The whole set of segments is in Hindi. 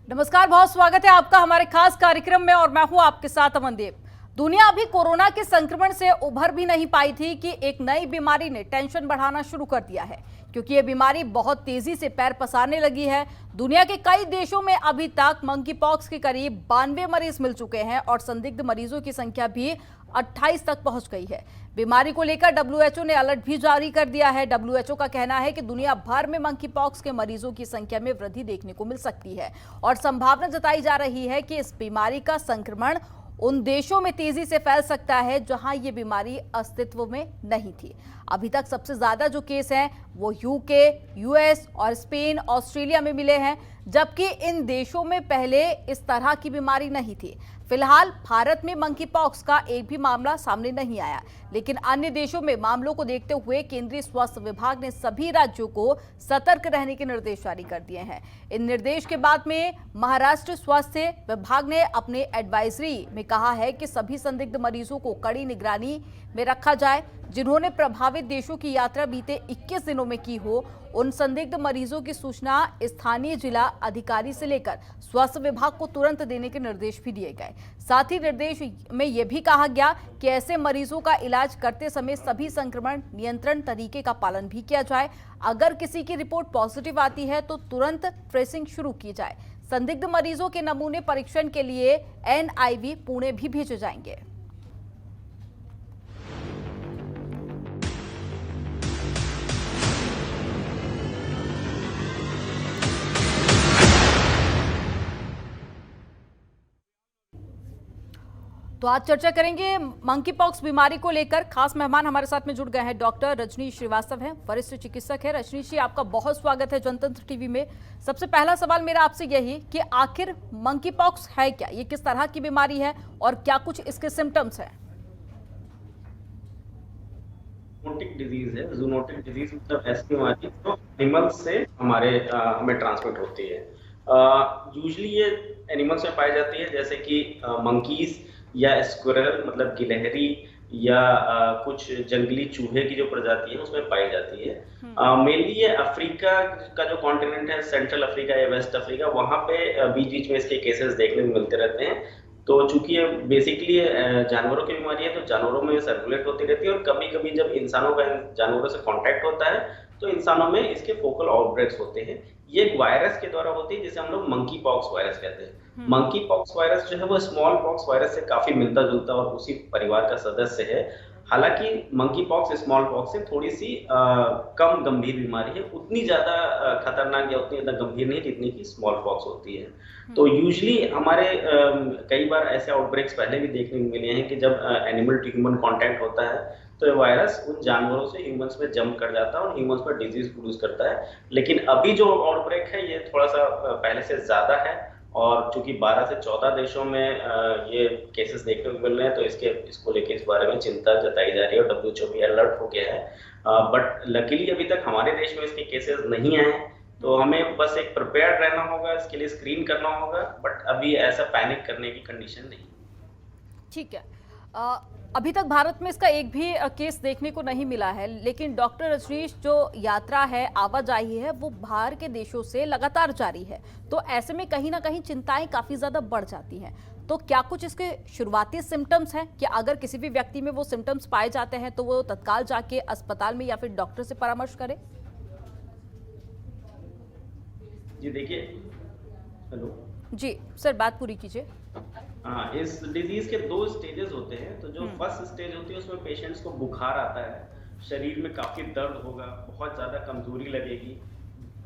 नमस्कार, बहुत स्वागत है आपका हमारे खास कार्यक्रम में और मैं हूं आपके साथ अमनदीप। दुनिया अभी कोरोना के संक्रमण से उभर भी नहीं पाई थी कि एक नई बीमारी ने टेंशन बढ़ाना शुरू कर दिया है, क्योंकि ये बीमारी बहुत तेजी से पैर पसारने लगी है। दुनिया के कई देशों में अभी तक मंकी पॉक्स के करीब 92 मरीज मिल चुके हैं और संदिग्ध मरीजों की संख्या भी 28 तक पहुंच गई है। बीमारी को लेकर डब्ल्यूएचओ ने अलर्ट भी जारी कर दिया है। डब्ल्यूएचओ का कहना है कि दुनिया भर में मंकी पॉक्स के मरीजों की संख्या में वृद्धि देखने को मिल सकती है और संभावना जताई जा रही है कि इस बीमारी का संक्रमण उन देशों में तेजी से फैल सकता है जहां ये बीमारी अस्तित्व में नहीं थी। अभी तक सबसे ज्यादा जो केस हैं वो यूके, यूएस और स्पेन, ऑस्ट्रेलिया में मिले हैं, जबकि इन देशों में पहले इस तरह की बीमारी नहीं थी। फिलहाल भारत में मंकी पॉक्स का एक भी मामला सामने नहीं आया, लेकिन अन्य देशों में मामलों को देखते हुए केंद्रीय स्वास्थ्य विभाग ने सभी राज्यों को सतर्क रहने के निर्देश जारी कर दिए हैं। इन निर्देश के बाद में महाराष्ट्र स्वास्थ्य विभाग ने अपने एडवाइजरी में कहा है कि सभी संदिग्ध मरीजों को कड़ी निगरानी में रखा जाए। जिन्होंने प्रभावित देशों की यात्रा बीते 21 दिनों में की हो, उन संदिग्ध मरीजों की सूचना स्थानीय जिला अधिकारी से लेकर स्वास्थ्य विभाग को तुरंत देने के निर्देश भी दिए गए। साथ ही निर्देश में यह भी कहा गया कि ऐसे मरीजों का इलाज करते समय सभी संक्रमण नियंत्रण तरीके का पालन भी किया जाए। अगर किसी की रिपोर्ट पॉजिटिव आती है तो तुरंत ट्रेसिंग शुरू की जाए। संदिग्ध मरीजों के नमूने परीक्षण के लिए NIV पुणे भी भेजे जाएंगे। तो आज चर्चा करेंगे मंकी पॉक्स बीमारी को लेकर। खास मेहमान हमारे साथ में जुड़ गए हैं, डॉक्टर रजनीश श्रीवास्तव हैं, वरिष्ठ चिकित्सक है। रजनीश जी, आपका बहुत स्वागत है जनतंत्र टीवी में। सबसे पहला सवाल मेरा आपसे यही कि आखिर मंकी पॉक्स है क्या, ये किस तरह की बीमारी है और क्या कुछ इसके सिम्टम्स हैं? जूनोटिक डिजीज है। जूनोटिक डिजीज मतलब ऐसी बीमारी जो एनिमल्स से हमें ट्रांसमिट होती है। यूजुअली ये एनिमल्स में पाई जाती है, जैसे कि मंकीज या स्क्विरल मतलब गिलहरी या कुछ जंगली चूहे की जो प्रजाति है उसमें पाई जाती है। मेनली ये अफ्रीका का जो कॉन्टिनेंट है, सेंट्रल अफ्रीका या वेस्ट अफ्रीका, वहां पे बीच बीच में इसके केसेस देखने को मिलते रहते हैं। तो चूंकि ये बेसिकली जानवरों की बीमारी है तो जानवरों में सर्कुलेट होती रहती है और कभी कभी जब इंसानों का जानवरों से कांटेक्ट होता है तो इंसानों में इसके फोकल आउटब्रेक्स होते हैं। ये एक वायरस के द्वारा होती है जिसे हम लोग मंकी पॉक्स वायरस कहते हैं। मंकी पॉक्स वायरस जो है वो स्मॉल पॉक्स वायरस से काफी मिलता जुलता और उसी परिवार का सदस्य है। हालांकि मंकी पॉक्स स्मॉल पॉक्स से थोड़ी सी कम गंभीर बीमारी है, उतनी ज्यादा खतरनाक या उतनी ज्यादा गंभीर नहीं जितनी की स्मॉल पॉक्स होती है। तो यूजुअली हमारे कई बार ऐसे आउटब्रेक्स पहले भी देखने को मिले हैं कि जब एनिमल टू ह्यूमन कांटेक्ट होता है तो ये वायरस उन जानवरों से ह्यूमंस में जंप कर जाता है और ह्यूमंस पर डिजीज प्रोड्यूस करता है। लेकिन अभी जो आउटब्रेक है ये थोड़ा सा पहले से ज्यादा है और चूंकि 12 से 14 देशों में ये केसेस देखने को मिल रहे हैं तो इसको लेके इस बारे में चिंता जताई जा रही है और WHO भी अलर्ट हो गया है। बट लकीली अभी तक हमारे देश में इसके केसेस नहीं आए हैं, तो हमें बस एक प्रिपेयर्ड रहना होगा, इसके लिए स्क्रीन करना होगा। बट अभी ऐसा पैनिक करने की कंडीशन नहीं। ठीक है, अभी तक भारत में इसका एक भी केस देखने को नहीं मिला है, लेकिन डॉक्टर रजनीश, जो यात्रा है, आवाजाही है, वो बाहर के देशों से लगातार जारी है, तो ऐसे में कहीं ना कहीं चिंताएं काफी ज्यादा बढ़ जाती हैं। तो क्या कुछ इसके शुरुआती सिम्टम्स हैं कि अगर किसी भी व्यक्ति में वो सिम्टम्स पाए जाते हैं तो वो तत्काल जाके अस्पताल में या फिर डॉक्टर से परामर्श करे? जी देखिए, हेलो जी सर, बात पूरी कीजिए। हाँ, इस डिजीज के 2 स्टेजेस होते हैं। तो जो फर्स्ट स्टेज होती है उसमें पेशेंट्स को बुखार आता है, शरीर में काफी दर्द होगा, बहुत ज्यादा कमजोरी लगेगी,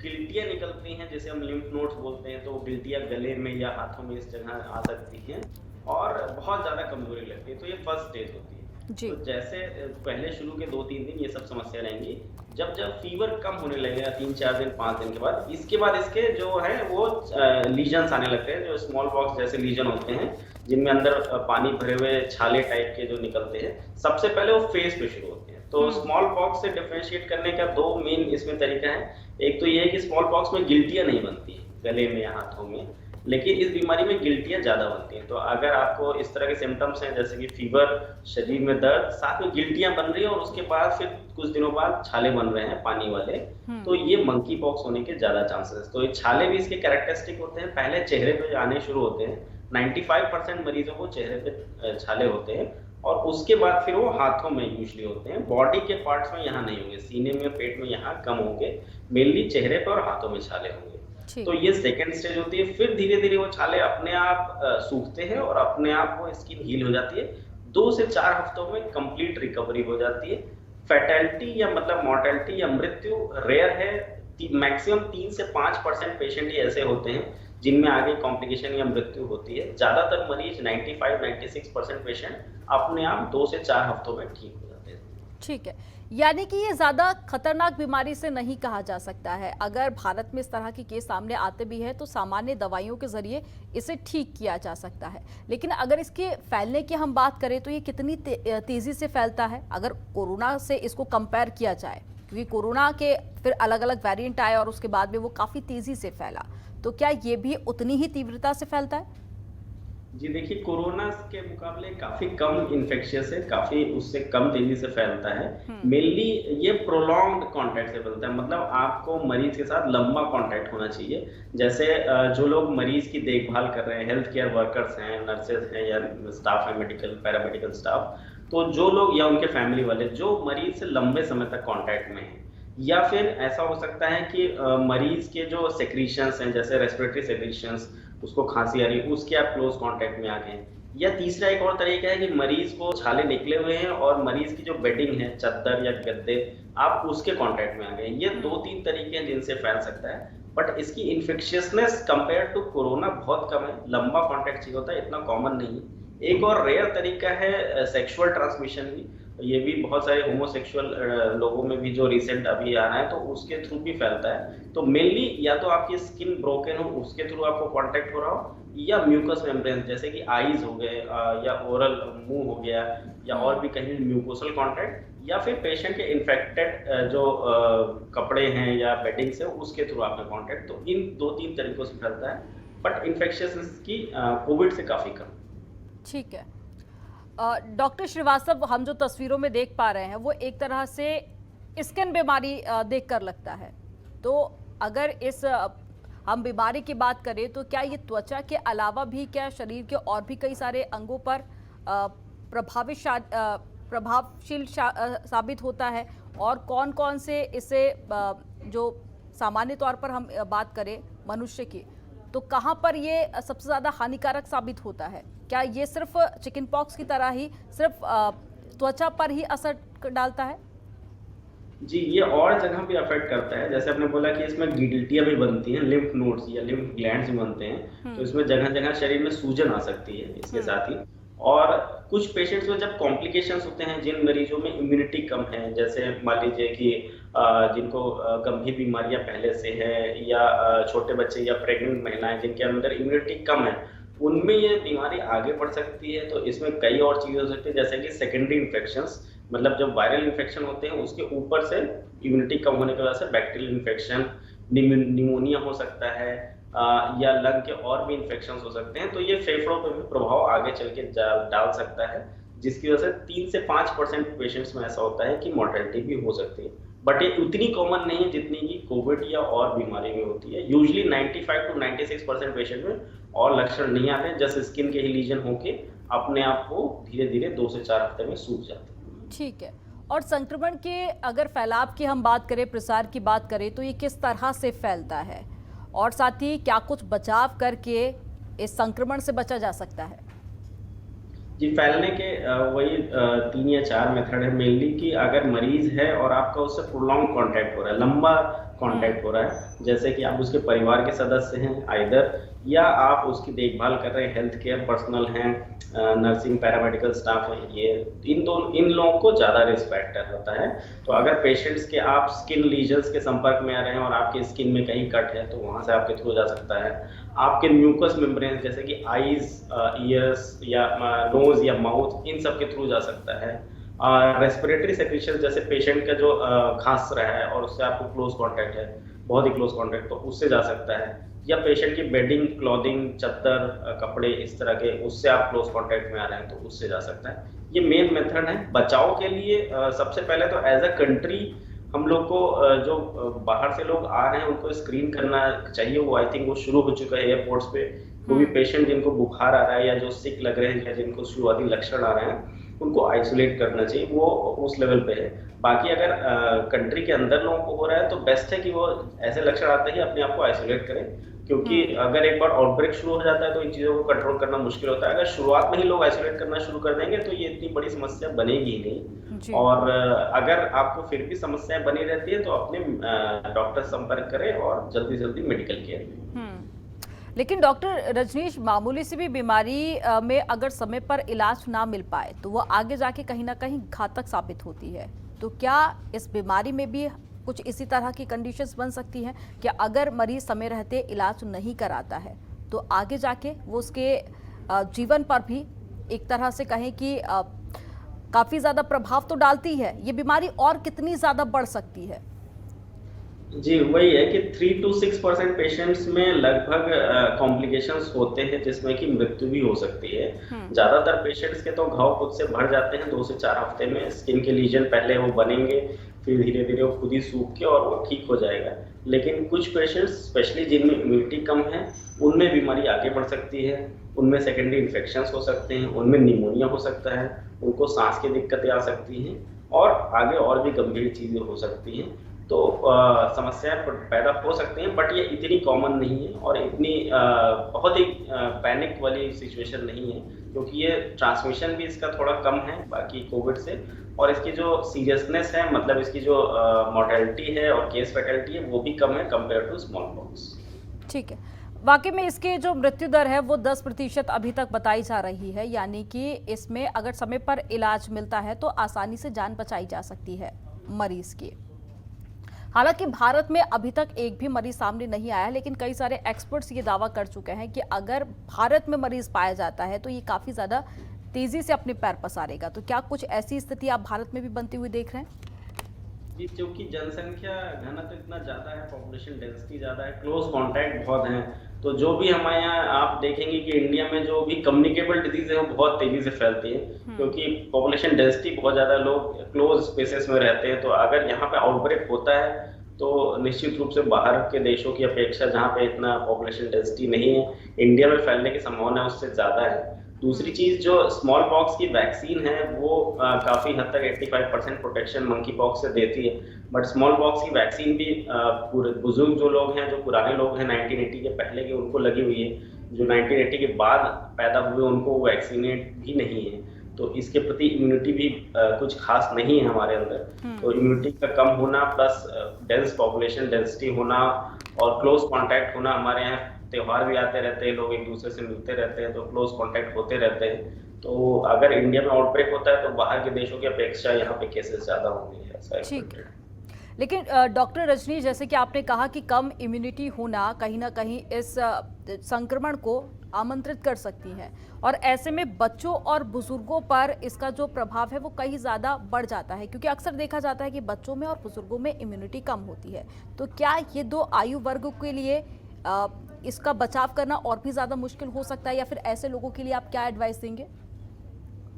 गिल्टियां निकलती हैं जिसे हम लिम्फ नोड्स बोलते हैं, तो वो गिल्टियां गले में या हाथों में इस जगह आ सकती हैं और बहुत ज्यादा कमजोरी लगती है। तो ये फर्स्ट स्टेज होती है। तो जैसे पहले शुरू के 2-3 दिन ये सब समस्या रहेंगी। जब जब फीवर कम होने लगेगा 3-4 दिन 5 दिन के बाद, इसके बाद इसके जो है वो लीजन्स आने लगते हैं, जो स्मॉल पॉक्स जैसे लीजन होते हैं जिनमें अंदर पानी भरे हुए छाले टाइप के जो निकलते हैं। सबसे पहले वो फेस पे शुरू होते हैं। तो स्मॉल पॉक्स से डिफरेंशिएट करने का 2 मेन इसमें तरीका है। एक तो ये है कि स्मॉल पॉक्स में गिल्टियां नहीं बनती गले में या हाथों में, लेकिन इस बीमारी में गिल्टियाँ ज़्यादा बनती हैं। तो अगर आपको इस तरह के सिम्पटम्स हैं जैसे कि फ़ीवर, शरीर में दर्द, साथ में गिल्टियाँ बन रही हैं और उसके बाद फिर कुछ दिनों बाद छाले बन रहे हैं पानी वाले, तो ये मंकी पॉक्स होने के ज़्यादा चांसेस। तो ये छाले भी इसके कैरेक्टरिस्टिक होते हैं, पहले चेहरे पे आने शुरू होते हैं। 95% मरीजों को चेहरे पे छाले होते हैं और उसके बाद फिर वो हाथों में यूजुअली होते हैं। बॉडी के पार्ट्स में यहाँ नहीं होंगे, सीने में, पेट में यहाँ कम होंगे। मेनली चेहरे पे और हाथों में छाले होंगे। तो ये सेकंड स्टेज होती है। फिर धीरे-धीरे वो छाले अपने आप सूखते हैं और अपने आप वो स्किन हील हो जाती है। 2 से 4 हफ्तों में कंप्लीट रिकवरी हो जाती है। फैटेलिटी या मतलब मॉर्टेलिटी या मृत्यु रेयर है। मैक्सिमम 3 से 5% पेशेंट ही ऐसे होते हैं जिनमें आगे कॉम्प्लिकेशन या मृत्यु होती है। ज़्यादातर मरीज 95-96% पेशेंट अपने आप 2 से 4 हफ्तों में ठीक हो जाते हैं। ठीक है, यानी कि ये ज़्यादा खतरनाक बीमारी से नहीं कहा जा सकता है। अगर भारत में इस तरह के केस सामने आते भी हैं तो सामान्य दवाइयों के जरिए इसे ठीक किया जा सकता है। लेकिन अगर इसके फैलने की हम बात करें तो ये कितनी तेज़ी से फैलता है अगर कोरोना से इसको कंपेयर किया जाए, क्योंकि कोरोना के फिर अलग अलग वेरिएंट आए और उसके बाद में वो काफ़ी तेज़ी से फैला, तो क्या ये भी उतनी ही तीव्रता से फैलता है? जी देखिए, कोरोना के मुकाबले काफ़ी कम इन्फेक्शियस है, काफ़ी उससे कम तेज़ी से फैलता है। मेनली ये प्रोलॉन्ग्ड कॉन्टैक्ट से फैलता है, मतलब आपको मरीज़ के साथ लंबा कॉन्टैक्ट होना चाहिए। जैसे जो लोग मरीज़ की देखभाल कर रहे हैं, हेल्थ केयर वर्कर्स हैं, नर्सेज़ हैं या स्टाफ है, मेडिकल, पैरामेडिकल स्टाफ, तो जो लोग या उनके फैमिली वाले जो मरीज़ से लंबे समय तक कॉन्टैक्ट में हैं, या फिर ऐसा हो सकता है कि मरीज़ के जो सेक्रीशंस हैं, जैसे रेस्पिरेटरी सेक्रीशंस, उसको खांसी आ रही है, उसके आप क्लोज कांटेक्ट में आ गए। या तीसरा एक और तरीका है कि मरीज को छाले निकले हुए हैं और मरीज की जो बेडिंग है, चद्दर या गद्दे, आप उसके कांटेक्ट में आ गए। ये 2-3 तरीके हैं जिनसे फैल सकता है, बट इसकी इन्फेक्शियसनेस कंपेयर टू कोरोना बहुत कम है। लंबा कांटेक्ट चाहिए होता है, इतना कॉमन नहीं है। एक और रेयर तरीका है सेक्सुअल ट्रांसमिशन भी। ये भी बहुत सारे होमोसेक्सुअल लोगों में भी जो रिसेंट अभी आ रहा है, तो उसके थ्रू भी फैलता है। तो मेनली या तो आपकी स्किन ब्रोकन हो, उसके थ्रू आपको कांटेक्ट हो रहा हो, या म्यूकस मेम्ब्रेन जैसे कि आईज हो गए या ओरल मुंह हो गया, या और भी कहीं म्यूकोसल कांटेक्ट, या फिर पेशेंट के इन्फेक्टेड जो कपड़े हैं या बेडिंग्स है, उसके थ्रू आपका कांटेक्ट। तो इन 2-3 तरीकों से फैलता है, बट इन्फेक्शियसनेस की कोविड से काफ़ी कम। ठीक है डॉक्टर श्रीवास्तव, हम जो तस्वीरों में देख पा रहे हैं वो एक तरह से स्किन बीमारी देखकर लगता है। तो अगर इस हम बीमारी की बात करें तो क्या ये त्वचा के अलावा भी क्या शरीर के और भी कई सारे अंगों पर प्रभावशील साबित होता है, और कौन कौन से इसे जो सामान्य तौर पर हम बात करें मनुष्य की, तो कहाँ पर ये सबसे ज़्यादा हानिकारक साबित होता है? क्या ये सिर्फ चिकन पॉक्स की तरह ही सिर्फ त्वचा पर ही असर डालता है? जी, ये और जगह भी अफेक्ट करता है। जैसे आपने बोला कि इसमें गिल्टियाँ भी बनती हैं, लिम्फ नोड्स या लिम्फ ग्लैंड्स भी बनते हैं, तो इसमें जगह-जगह शरीर में सूजन आ सकती है इसके साथ ही। और कुछ पेशेंट्स में जब कॉम्प्लिकेशंस होते हैं, जिन मरीजों में इम्यूनिटी कम है, जैसे मान लीजिए कि जिनको गंभीर बीमारियां पहले से है, या छोटे बच्चे या प्रेग्नेंट महिलाएं जिनके अंदर इम्यूनिटी कम है, उनमें ये बीमारी आगे बढ़ सकती है। तो इसमें कई और चीज़ें हो सकती है, जैसे कि सेकेंडरी इन्फेक्शंस, मतलब जब वायरल इन्फेक्शन होते हैं उसके ऊपर से इम्यूनिटी कम होने की वजह से बैक्टीरियल इन्फेक्शन, निमोनिया हो सकता है, या लंग के और भी इन्फेक्शंस हो सकते हैं। तो ये फेफड़ों पे भी प्रभाव आगे चल के डाल सकता है, जिसकी वजह से 3 से 5% पेशेंट्स में ऐसा होता है कि मोर्टेलिटी भी हो सकती है। बट ये उतनी कॉमन नहीं है जितनी कि कोविड या और बीमारी में होती है। यूजुअली 95 to 96% पेशेंट में और लक्षण नहीं आते हैं, जस्ट स्किन के ही लीजन होके अपने आप को धीरे-धीरे 2 से 4 हफ्ते में सूख जाते हैं। ठीक है, और संक्रमण के अगर फैलाव की हम बात करें, प्रसार की बात करें, तो ये किस तरह से फैलता है, और साथ ही क्या कुछ बचाव करके इस संक्रमण से बचा जा सकता है? जी, फैलने के वही 3 या 4 मेथड है मेनली, कि अगर मरीज है और आपका उससे प्रोलॉन्ग कांटेक्ट हो रहा है, लंबा कांटेक्ट हो रहा है, जैसे कि आप उसके परिवार के सदस्य हैं आइदर, या आप उसकी देखभाल कर रहे हैं, हेल्थ केयर पर्सनल हैं, नर्सिंग पैरामेडिकल स्टाफ है, ये इन लोगों को ज़्यादा रिस्क फैक्टर होता है। तो अगर पेशेंट्स के आप स्किन लीजन्स के संपर्क में आ रहे हैं और आपकी स्किन में कहीं कट है, तो वहाँ से आपके थ्रू जा सकता है। आपके म्यूकस मेम्ब्रेन जैसे कि आईज, ईयर्स या नोज या माउथ, इन सब के थ्रू जा सकता है। रेस्पिरेटरी सेक्रेशन, जैसे पेशेंट का जो खांस रहा है और उससे आपको क्लोज कांटेक्ट है, बहुत ही क्लोज कांटेक्ट, तो उससे जा सकता है। या पेशेंट की बेडिंग, क्लॉथिंग, चद्दर, कपड़े इस तरह के, उससे आप क्लोज कांटेक्ट में आ रहे हैं तो उससे जा सकता है। ये मेन मेथड है बचाव के लिए। सबसे पहले तो एज अ कंट्री हम लोग को जो बाहर से लोग आ रहे हैं उनको स्क्रीन करना चाहिए। वो आई थिंक वो शुरू हो चुका है एयरपोर्ट्स पे। कोई भी पेशेंट जिनको बुखार आ रहा है या जो सिक लग रहे हैं या जिनको शुरुआती लक्षण आ रहे हैं उनको आइसोलेट करना चाहिए, वो उस लेवल पे है। बाकी अगर कंट्री के अंदर लोगों को हो रहा है तो बेस्ट है कि वो ऐसे लक्षण आते ही अपने आप को आइसोलेट करें, क्योंकि अगर एक बार आउटब्रेक शुरू हो जाता है तो इन चीज़ों को कंट्रोल करना मुश्किल होता है। अगर शुरुआत में ही लोग आइसोलेट करना शुरू कर देंगे तो ये इतनी बड़ी समस्या बनेगी ही नहीं। और अगर आपको फिर भी समस्याएं बनी रहती है तो अपने डॉक्टर संपर्क करें और जल्दी जल्दी मेडिकल केयर लें। लेकिन डॉक्टर रजनीश, मामूली सी भी बीमारी में अगर समय पर इलाज ना मिल पाए तो वो आगे जाके कहीं ना कहीं घातक साबित होती है। तो क्या इस बीमारी में भी कुछ इसी तरह की कंडीशंस बन सकती हैं कि अगर मरीज समय रहते इलाज नहीं कराता है तो आगे जाके वो उसके जीवन पर भी एक तरह से कहें कि काफ़ी ज़्यादा प्रभाव तो डालती है ये बीमारी, और कितनी ज़्यादा बढ़ सकती है? जी, वही है कि 3 to 6% पेशेंट्स में लगभग कॉम्प्लिकेशंस होते हैं जिसमें कि मृत्यु भी हो सकती है। ज़्यादातर पेशेंट्स के तो घाव खुद से भर जाते हैं 2 से 4 हफ्ते में। स्किन के लीजन पहले वो बनेंगे, फिर धीरे धीरे वो खुद ही सूख के और वो ठीक हो जाएगा। लेकिन कुछ पेशेंट्स स्पेशली जिनमें इम्यूनिटी कम है उनमें बीमारी आगे बढ़ सकती है। उनमें सेकेंडरी इन्फेक्शंस हो सकते हैं, उनमें निमोनिया हो सकता है, उनको सांस की दिक्कतें आ सकती हैं और आगे और भी गंभीर चीज़ें हो सकती हैं। तो समस्याएं पैदा हो सकती हैं, बट ये इतनी कॉमन नहीं है और इतनी बहुत ही पैनिक वाली सिचुएशन नहीं है, क्योंकि ये ट्रांसमिशन भी इसका थोड़ा कम है बाकी कोविड से, और इसकी जो सीरियसनेस है, मतलब इसकी जो मॉर्टेलिटी है और केस फैटेलिटी है वो भी कम है कंपेयर टू स्मॉल पॉक्स। ठीक है, वाकई में इसके जो मृत्यु दर है वो 10% अभी तक बताई जा रही है, यानी कि इसमें अगर समय पर इलाज मिलता है तो आसानी से जान बचाई जा सकती है मरीज की। हालांकि भारत में अभी तक एक भी मरीज सामने नहीं आया, लेकिन कई सारे एक्सपर्ट्स ये दावा कर चुके हैं कि अगर भारत में मरीज पाया जाता है तो ये काफ़ी ज़्यादा तेज़ी से अपने पैर पसारेगा। तो क्या कुछ ऐसी स्थिति आप भारत में भी बनती हुई देख रहे हैं? जी, क्योंकि जनसंख्या घनत्व इतना ज़्यादा है, पॉपुलेशन डेंसिटी ज़्यादा है, क्लोज कॉन्टैक्ट बहुत हैं, तो जो भी हमारे यहाँ आप देखेंगे कि इंडिया में जो भी कम्युनिकेबल डिजीज है वो बहुत तेज़ी से फैलती है, क्योंकि पॉपुलेशन डेंसिटी बहुत ज़्यादा, लोग क्लोज स्पेसेस में रहते हैं। तो अगर यहाँ पे आउटब्रेक होता है तो निश्चित रूप से बाहर के देशों की अपेक्षा जहाँ पे इतना पॉपुलेशन डेंसिटी नहीं है, इंडिया में फैलने की संभावना उससे ज़्यादा है। दूसरी चीज़, जो स्मॉल पॉक्स की वैक्सीन है वो काफ़ी हद तक 85% प्रोटेक्शन मंकी पॉक्स से देती है, बट स्मॉल पॉक्स की वैक्सीन भी पूरे बुजुर्ग जो लोग हैं, जो पुराने लोग हैं 1980 के पहले के, उनको लगी हुई है। जो 1980 के बाद पैदा हुए उनको वैक्सीनेट भी नहीं है, तो इसके प्रति इम्यूनिटी भी कुछ खास नहीं है हमारे अंदर। तो इम्यूनिटी का कम होना प्लस डेंस पॉपुलेशन डेंसिटी होना और क्लोज कॉन्टैक्ट होना, हमारे यहाँ त्योहार भी आते रहते हैं, लोग एक दूसरे से मिलते रहते हैं, तो क्लोज कांटेक्ट होते रहते हैं। तो अगर इंडिया में आउटब्रेक होता है तो बाहर के देशों की अपेक्षा यहाँ पे केसेस ज़्यादा होंगे, ऐसा है। ठीक, लेकिन डॉक्टर रजनीश, जैसे कि आपने कहा कि कम इम्यूनिटी होना कहीं ना कहीं इस संक्रमण को आमंत्रित कर सकती है, और ऐसे में बच्चों और बुजुर्गों पर इसका जो प्रभाव है वो कहीं ज़्यादा बढ़ जाता है, क्योंकि अक्सर देखा जाता है कि बच्चों में और बुजुर्गों में इम्यूनिटी कम होती है। तो क्या ये दो आयु वर्ग के लिए इसका बचाव करना और भी ज़्यादा मुश्किल हो सकता है, या फिर ऐसे लोगों के लिए आप क्या एडवाइस देंगे?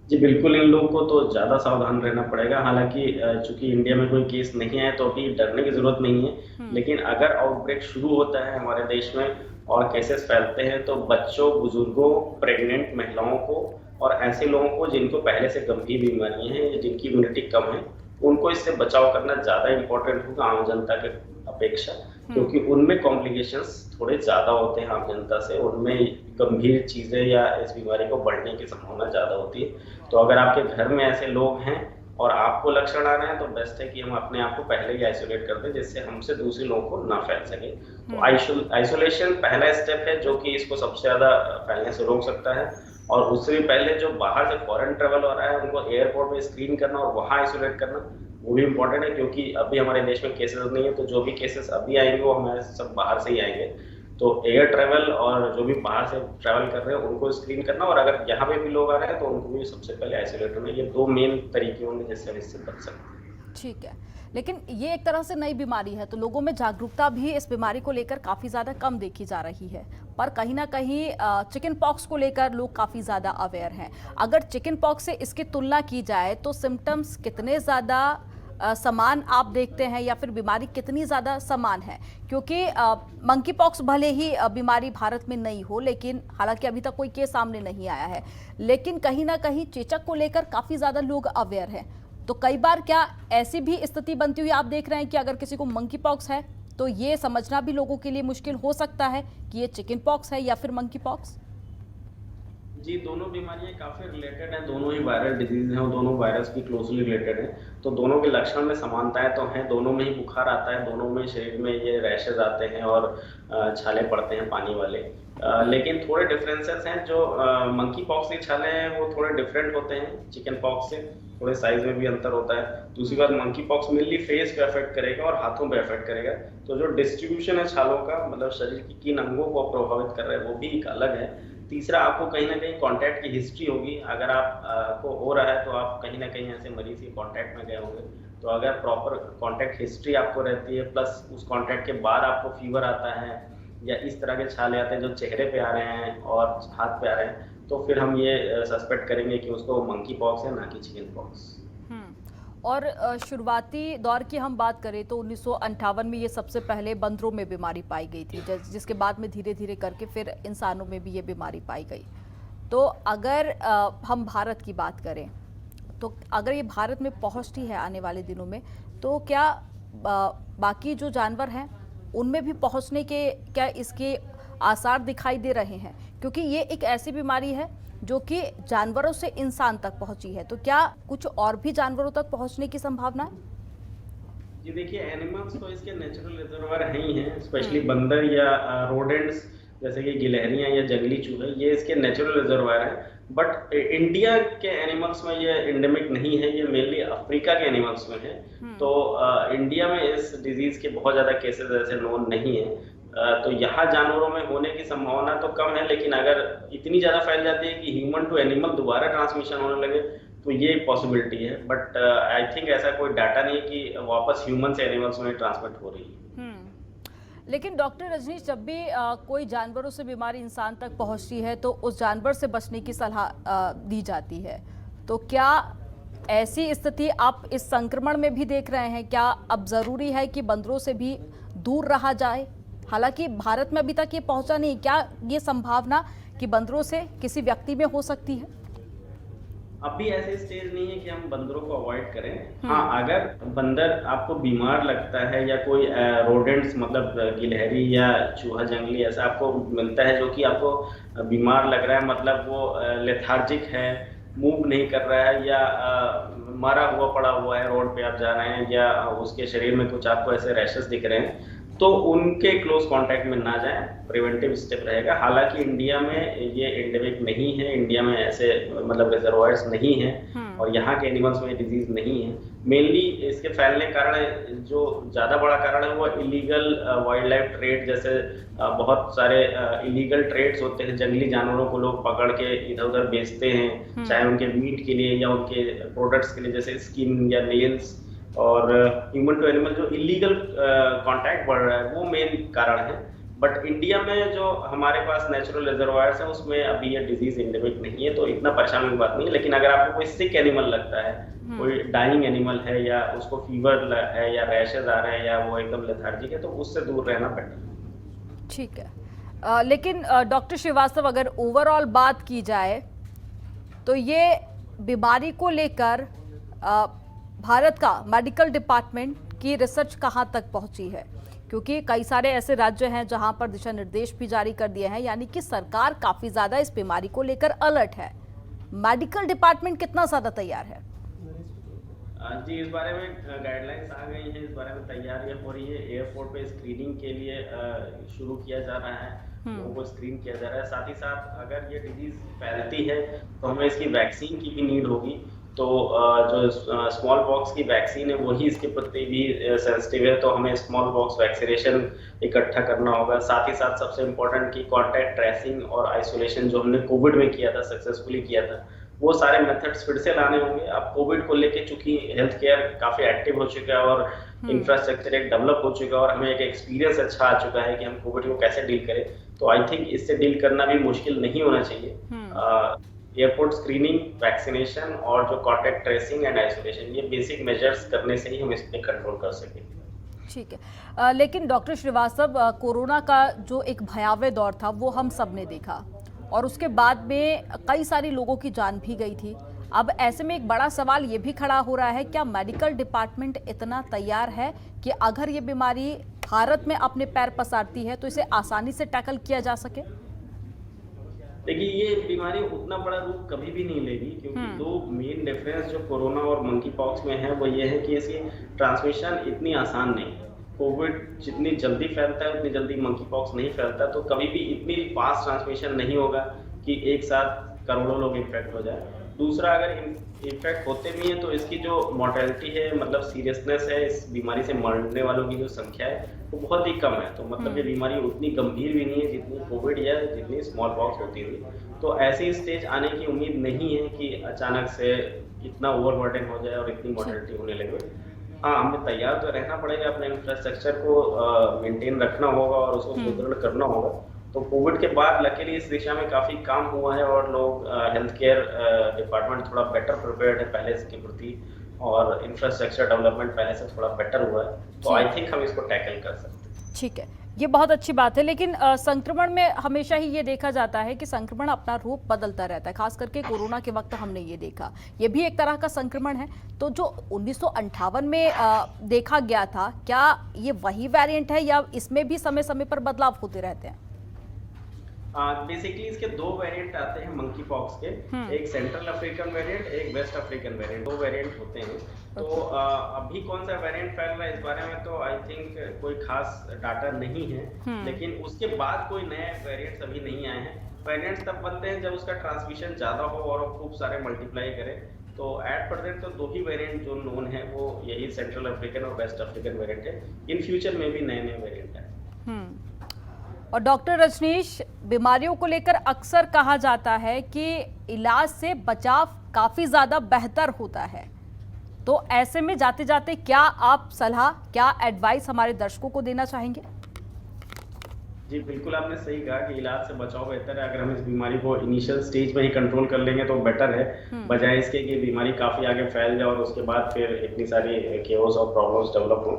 जी बिल्कुल, इन लोगों को तो ज़्यादा सावधान रहना पड़ेगा। हालांकि चूंकि इंडिया में कोई केस नहीं आया तो अभी डरने की ज़रूरत नहीं है, लेकिन अगर आउटब्रेक शुरू होता है हमारे देश में और केसेस फैलते हैं तो बच्चों, बुजुर्गों, प्रेग्नेंट महिलाओं को और ऐसे लोगों को जिनको पहले से गंभीर बीमारियां हैं या जिनकी इम्यूनिटी कम है, उनको इससे बचाव करना ज़्यादा इम्पोर्टेंट होगा आम जनता के अपेक्षा, क्योंकि उनमें कॉम्प्लिकेशंस थोड़े ज़्यादा होते हैं आम जनता से, उनमें गंभीर चीज़ें या इस बीमारी को बढ़ने की संभावना ज़्यादा होती है। तो अगर आपके घर में ऐसे लोग हैं और आपको लक्षण आ रहे हैं तो बेस्ट है कि हम अपने आप को पहले ही आइसोलेट कर दें, जिससे हमसे दूसरे लोगों को ना फैल सके। तो आइसोलेशन पहला स्टेप है जो कि इसको सबसे ज़्यादा फैलने से रोक सकता है। और उससे भी पहले जो बाहर से फॉरेन ट्रेवल हो रहा है उनको एयरपोर्ट में स्क्रीन करना और वहाँ आइसोलेट करना वो भी इम्पोर्टेंट है, क्योंकि अभी हमारे देश में केसेस नहीं है, तो जो भी केसेस अभी आएंगे वो हमारे सब बाहर से ही आएंगे। तो एयर ट्रैवल और जो भी बाहर से ट्रैवल कर रहे हैं उनको स्क्रीन करना, और अगर यहाँ पे भी लोग आ रहे हैं तो उनको भी सबसे पहले आइसोलेट होना। ये 2 मेन तरीके होंगे जिससे हम इससे बच सकते हैं। ठीक है, लेकिन ये एक तरह से नई बीमारी है तो लोगों में जागरूकता भी इस बीमारी को लेकर काफ़ी ज़्यादा कम देखी जा रही है, पर कहीं ना कहीं चिकन पॉक्स को लेकर लोग काफ़ी ज़्यादा अवेयर हैं। अगर चिकन पॉक्स से इसकी तुलना की जाए तो सिम्टम्स कितने ज़्यादा समान आप देखते हैं, या फिर बीमारी कितनी ज़्यादा समान है? क्योंकि मंकी पॉक्स भले ही बीमारी भारत में नहीं हो, लेकिन हालांकि अभी तक कोई केस सामने नहीं आया है, लेकिन कहीं ना कहीं चेचक को लेकर काफ़ी ज़्यादा लोग अवेयर हैं। तो कई बार क्या ऐसी भी स्थिति बनती हुई आप देख रहे हैं कि अगर किसी को मंकी पॉक्स है तो ये समझना भी लोगों के लिए मुश्किल हो सकता है कि ये चिकन पॉक्स है या फिर मंकी पॉक्स? जी, दोनों बीमारियां काफ़ी रिलेटेड हैं, दोनों ही वायरल डिजीज़ हैं और दोनों वायरस भी क्लोजली रिलेटेड हैं। तो दोनों के लक्षण में समानताएं तो हैं, दोनों में ही बुखार आता है, दोनों में शरीर में ये रैशेज आते हैं और छाले पड़ते हैं पानी वाले। लेकिन थोड़े डिफरेंसेस हैं। जो मंकी पॉक्स के छाले हैं वो थोड़े डिफरेंट होते हैं चिकन पॉक्स से, थोड़े साइज में भी अंतर होता है। दूसरी बात, मंकी पॉक्स मेनली फेस पे अफेक्ट करेगा और हाथों पे अफेक्ट करेगा। तो जो डिस्ट्रीब्यूशन है छालों का, मतलब शरीर की किन अंगों को प्रभावित कर रहा है वो भी एक अलग है। तीसरा, आपको कहीं ना कहीं कांटेक्ट की हिस्ट्री होगी। अगर आप को हो रहा है तो आप कहीं ना कहीं ऐसे मरीज के कांटेक्ट में गए होंगे। तो अगर प्रॉपर कांटेक्ट हिस्ट्री आपको रहती है, प्लस उस कांटेक्ट के बाद आपको फीवर आता है या इस तरह के छाले आते हैं जो चेहरे पे आ रहे हैं और हाथ पे आ रहे हैं, तो फिर हम ये सस्पेक्ट करेंगे कि उसको मंकी पॉक्स है, ना कि चिकन पॉक्स। और शुरुआती दौर की हम बात करें तो 1958 में ये सबसे पहले बंदरों में बीमारी पाई गई थी, जिसके बाद में धीरे धीरे करके फिर इंसानों में भी ये बीमारी पाई गई। तो अगर हम भारत की बात करें तो अगर ये भारत में पहुंचती है आने वाले दिनों में, तो क्या बाकी जो जानवर हैं उनमें भी पहुंचने के क्या इसके आसार दिखाई दे रहे हैं? क्योंकि ये एक ऐसी बीमारी है जो कि जानवरों से इंसान तक पहुंची है, तो क्या कुछ और भी जानवरों तक पहुंचने की संभावना है? जी देखिए, एनिमल्स तो इसके नेचुरल रिजर्वर हैं ही हैं, स्पेशली बंदर या रोडेंट्स जैसे कि गिलहरियां या जंगली चूहे, ये इसके नेचुरल रिजर्वर हैं। बट इंडिया के एनिमल्स में ये एंडेमिक नहीं है, ये मेनली अफ्रीका के एनिमल्स में है। तो इंडिया में इस डिजीज के बहुत ज़्यादा केसेस ऐसे नोन नहीं है। तो यहाँ जानवरों में होने की संभावना तो कम है, लेकिन अगर इतनी ज़्यादा फैल जाती है कि ह्यूमन टू एनिमल दोबारा ट्रांसमिशन होने लगे तो ये पॉसिबिलिटी है। बट आई थिंक ऐसा कोई डाटा नहीं है कि वापस ह्यूमन से एनिमल्स में ट्रांसमिट हो रही है। लेकिन डॉक्टर रजनीश, जब भी कोई जानवरों से बीमारी इंसान तक पहुंचती है तो उस जानवर से बचने की सलाह दी जाती है। तो क्या ऐसी स्थिति आप इस संक्रमण में भी देख रहे हैं? क्या अब ज़रूरी है कि बंदरों से भी दूर रहा जाए? हालांकि भारत में अभी तक ये पहुंचा नहीं, क्या ये संभावना कि बंदरों से किसी व्यक्ति में हो सकती है? अभी ऐसे स्टेज नहीं है कि हम बंदरों को अवॉइड करें। हाँ, अगर बंदर आपको बीमार लगता है या कोई रोडेंट्स मतलब गिलहरी या चूहा जंगली ऐसा आपको मिलता है जो कि आपको बीमार लग रहा है, मतलब वो लेथार्जिक है, मूव नहीं कर रहा है या मरा हुआ पड़ा हुआ है, रोड पे आप जा रहे हैं या उसके शरीर में कुछ आपको ऐसे रैशेस दिख रहे हैं, तो उनके क्लोज कांटेक्ट में ना जाएं, प्रिवेंटिव स्टेप रहेगा। हालांकि इंडिया में ये एंडेमिक नहीं है, इंडिया में ऐसे मतलब रिजर्वायर्स नहीं हैं और यहाँ के एनिमल्स में डिजीज नहीं है। मेनली इसके फैलने का कारण जो ज़्यादा बड़ा कारण है वो इलीगल वाइल्ड लाइफ ट्रेड, जैसे बहुत सारे इलीगल ट्रेड्स होते हैं, जंगली जानवरों को लोग पकड़ के इधर उधर बेचते हैं, चाहे उनके मीट के लिए या उनके प्रोडक्ट्स के लिए, जैसे स्किन या नेल्स, और ह्यूमन टू एनिमल जो इलीगल कांटेक्ट बढ़ रहा है वो मेन कारण है। बट इंडिया में जो हमारे पास नेचुरल रिजर्वायर्स हैं उसमें अभी ये डिजीज एंडेमिक नहीं है, तो इतना परेशान की बात नहीं है। लेकिन अगर आपको कोई सिक एनिमल लगता है, कोई डाइंग एनिमल है या उसको फीवर है या रैशेज आ रहे हैं या वो एकदम लेथार्जिक है, तो उससे दूर रहना बेटर। ठीक है, लेकिन डॉक्टर श्रीवास्तव, अगर ओवरऑल बात की जाए तो ये बीमारी को लेकर भारत का मेडिकल डिपार्टमेंट की रिसर्च कहां तक पहुंची है? क्योंकि कई सारे ऐसे राज्य हैं जहां पर दिशा निर्देश भी जारी कर दिए हैं, यानी कि सरकार काफी ज्यादा इस बीमारी को लेकर अलर्ट है। मेडिकल डिपार्टमेंट कितना ज्यादा तैयार है? जी, इस बारे में गाइडलाइंस आ गई हैं, इस बारे में तैयारियां हो रही है। एयरपोर्ट पे स्क्रीनिंग के लिए शुरू किया जा रहा है, लोगों को स्क्रीन किया जा रहा है। साथ ही साथ अगर ये डिजीज फैलती है तो हमें इसकी वैक्सीन की भी नीड होगी, तो जो स्मॉल पॉक्स की वैक्सीन है वही इसके प्रति भी सेंसिटिव है, तो हमें स्मॉल पॉक्स वैक्सीनेशन इकट्ठा करना होगा। साथ ही साथ सबसे इम्पोर्टेंट की कॉन्टैक्ट ट्रेसिंग और आइसोलेशन जो हमने कोविड में किया था, सक्सेसफुली किया था, वो सारे मेथड्स फिर से लाने होंगे। अब कोविड को लेके चूंकि हेल्थ केयर काफी एक्टिव हो चुका है और इंफ्रास्ट्रक्चर एक डेवलप हो चुका है और हमें एक एक्सपीरियंस अच्छा आ चुका है कि हम कोविड को कैसे डील करें, तो आई थिंक इससे डील करना भी मुश्किल नहीं होना चाहिए। एयरपोर्ट स्क्रीनिंग, वैक्सीनेशन और जो कॉन्टैक्ट ट्रेसिंग एंड आइसोलेशन, ये बेसिक मेजर्स करने से ही हम इस पे कंट्रोल कर सकेंगे। ठीक है, लेकिन डॉक्टर श्रीवास्तव, कोरोना का जो एक भयावह दौर था वो हम सब ने देखा और उसके बाद में कई सारे लोगों की जान भी गई थी। अब ऐसे में एक बड़ा सवाल ये भी खड़ा हो रहा है, क्या मेडिकल डिपार्टमेंट इतना तैयार है कि अगर ये बीमारी भारत में अपने पैर पसारती है तो इसे आसानी से टैकल किया जा सके? देखिए, ये बीमारी उतना बड़ा रूप कभी भी नहीं लेगी, क्योंकि दो मेन डिफरेंस जो कोरोना और मंकी पॉक्स में है वो ये है कि इसकी ट्रांसमिशन इतनी आसान नहीं है। कोविड जितनी जल्दी फैलता है उतनी जल्दी मंकी पॉक्स नहीं फैलता, तो कभी भी इतनी फास्ट ट्रांसमिशन नहीं होगा कि एक साथ करोड़ों लोग इन्फेक्ट हो जाए। दूसरा, अगर इन्फेक्ट होते भी हैं तो इसकी जो मोर्टेलिटी है, मतलब सीरियसनेस है, इस बीमारी से मरने वालों की जो संख्या है वो बहुत ही कम है। तो मतलब ये बीमारी उतनी गंभीर भी नहीं है जितनी कोविड या जितनी स्मॉल पॉक्स होती थी। तो ऐसी स्टेज आने की उम्मीद नहीं है कि अचानक से इतना ओवरबर्डन हो जाए और इतनी मोर्टेलिटी होने लगे। हाँ, हमें तैयार तो रहना पड़ेगा, अपने इंफ्रास्ट्रक्चर को मेंटेन रखना होगा और उसको सुदृढ़ करना होगा। तो कोविड के बाद लकीली इस दिशा में काफी काम हुआ है और लोग हेल्थ केयर डिपार्टमेंट थोड़ा बेटर प्रिपेयर्ड है पहले इसके प्रति, और इंफ्रास्ट्रक्चर डेवलपमेंट पहले से थोड़ा बेटर हुआ है, तो आई थिंक हम इसको टैकल कर सकते हैं। ठीक है, ये बहुत अच्छी बात है, लेकिन संक्रमण में हमेशा ही ये देखा जाता है कि संक्रमण अपना रूप बदलता रहता है। खास करके कोरोना के वक्त हमने ये देखा, ये भी एक तरह का संक्रमण है। तो जो 1958 में देखा गया था, क्या ये वही वेरिएंट है या इसमें भी समय समय पर बदलाव होते रहते हैं? बेसिकली इसके दो वेरिएंट आते हैं मंकी पॉक्स के, एक सेंट्रल अफ्रीकन वेरिएंट, एक वेस्ट अफ्रीकन वेरिएंट, दो वेरिएंट होते हैं। तो अभी कौन सा वेरिएंट फैल रहा है इस बारे में तो आई थिंक कोई खास डाटा नहीं है, लेकिन उसके बाद कोई नए वेरिएंट्स अभी नहीं आए हैं। वेरिएंट्स तब बनते हैं जब उसका ट्रांसमिशन ज्यादा हो और खूब सारे मल्टीप्लाई करे। तो एट प्रेजेंट तो दो ही वेरिएंट जो नोन है वो यही सेंट्रल अफ्रीकन और वेस्ट अफ्रीकन वेरिएंट है। इन फ्यूचर में भी नए नए वेरिएंट है। और डॉक्टर रजनीश, बीमारियों को लेकर अक्सर कहा जाता है कि इलाज से बचाव काफी ज्यादा बेहतर होता है, तो ऐसे में जाते जाते क्या आप सलाह, क्या एडवाइस हमारे दर्शकों को देना चाहेंगे? जी बिल्कुल, आपने सही कहा कि इलाज से बचाव बेहतर है। अगर हम इस बीमारी को इनिशियल स्टेज में ही कंट्रोल कर लेंगे तो बेटर है, बजाय इसके कि बीमारी काफी आगे फैल जाए और उसके बाद फिर इतनी सारी केओस और प्रॉब्लम्स डेवलप हो।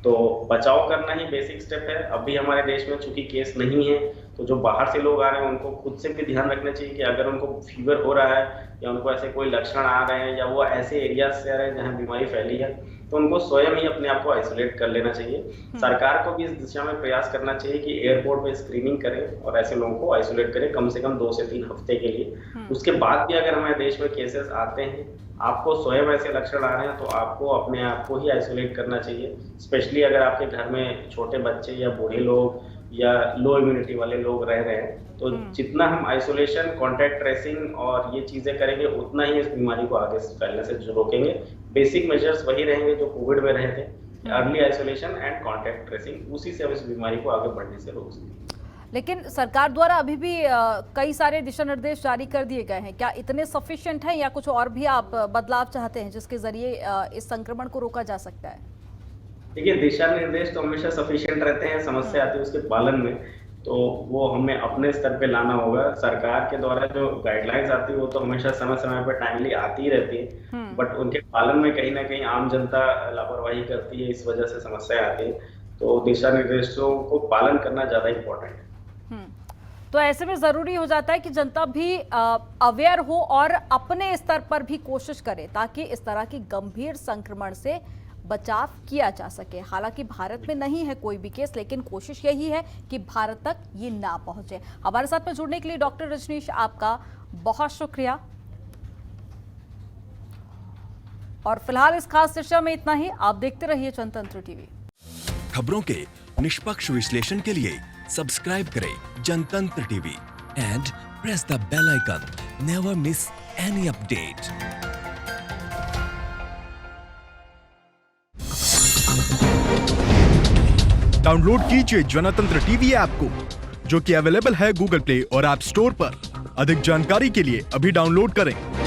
तो बचाव करना ही बेसिक स्टेप है। अभी हमारे देश में चूंकि केस नहीं है, तो जो बाहर से लोग आ रहे हैं उनको खुद से भी ध्यान रखना चाहिए कि अगर उनको फीवर हो रहा है या उनको ऐसे कोई लक्षण आ रहे हैं या वो ऐसे एरिया से आ रहे हैं जहाँ बीमारी फैली है, तो उनको स्वयं ही अपने आप को आइसोलेट कर लेना चाहिए। सरकार को भी इस दिशा में प्रयास करना चाहिए कि एयरपोर्ट पे स्क्रीनिंग करें और ऐसे लोगों को आइसोलेट करें कम से कम 2 से 3 हफ्ते के लिए। उसके बाद भी अगर हमारे देश में केसेस आते हैं, आपको स्वयं ऐसे लक्षण आ रहे हैं, तो आपको अपने आप को ही आइसोलेट करना चाहिए। स्पेशली अगर आपके घर में छोटे बच्चे या बूढ़े लोग या लो इम्यूनिटी वाले लोग रह रहे हैं, तो जितना हम आइसोलेशन, कॉन्टैक्ट ट्रेसिंग और ये चीजें करेंगे उतना ही इस बीमारी को आगे फैलने से रोकेंगे। बेसिक मेजर्स वही रहेंगे जो कोविड में रहे थे, early isolation and contact tracing, उसी से हम इस बीमारी को आगे बढ़ने से रोक सकते। लेकिन सरकार द्वारा अभी भी कई सारे दिशा निर्देश जारी कर दिए गए हैं, क्या इतने सफिशिएंट हैं या कुछ और भी आप बदलाव चाहते हैं जिसके जरिए इस संक्रमण को रोका जा सकता है? देखिए, दिशा निर्देश तो हमेशा सफिशिएंट रहते हैं, समस्या आती है उसके पालन में, तो वो हमें अपने स्तर पे लाना होगा। सरकार के द्वारा जो गाइडलाइंस आती है वो तो हमेशा समय समय पर टाइमली आती ही रहती है, बट उनके पालन में कहीं ना कहीं आम जनता लापरवाही करती है, इस वजह से समस्या आती है। तो दिशा निर्देशों को पालन करना ज्यादा इम्पोर्टेंट है। तो ऐसे में जरूरी हो जाता है कि जनता भी अवेयर हो और अपने स्तर पर भी कोशिश करे ताकि इस तरह की गंभीर संक्रमण से बचाव किया जा सके। हालांकि भारत में नहीं है कोई भी केस, लेकिन कोशिश यही है कि भारत तक ये ना पहुंचे। हमारे साथ में जुड़ने के लिए डॉक्टर रजनीश आपका बहुत शुक्रिया। और फिलहाल इस खास चर्चा में इतना ही। आप देखते रहिए जनतंत्र टीवी। खबरों के निष्पक्ष विश्लेषण के लिए सब्सक्राइब करें Jantantra TV and press the bell icon. Never miss any update. Download कीजिए जनतंत्र टीवी ऐप को, जो कि अवेलेबल है गूगल प्ले और ऐप स्टोर पर। अधिक जानकारी के लिए अभी डाउनलोड करें।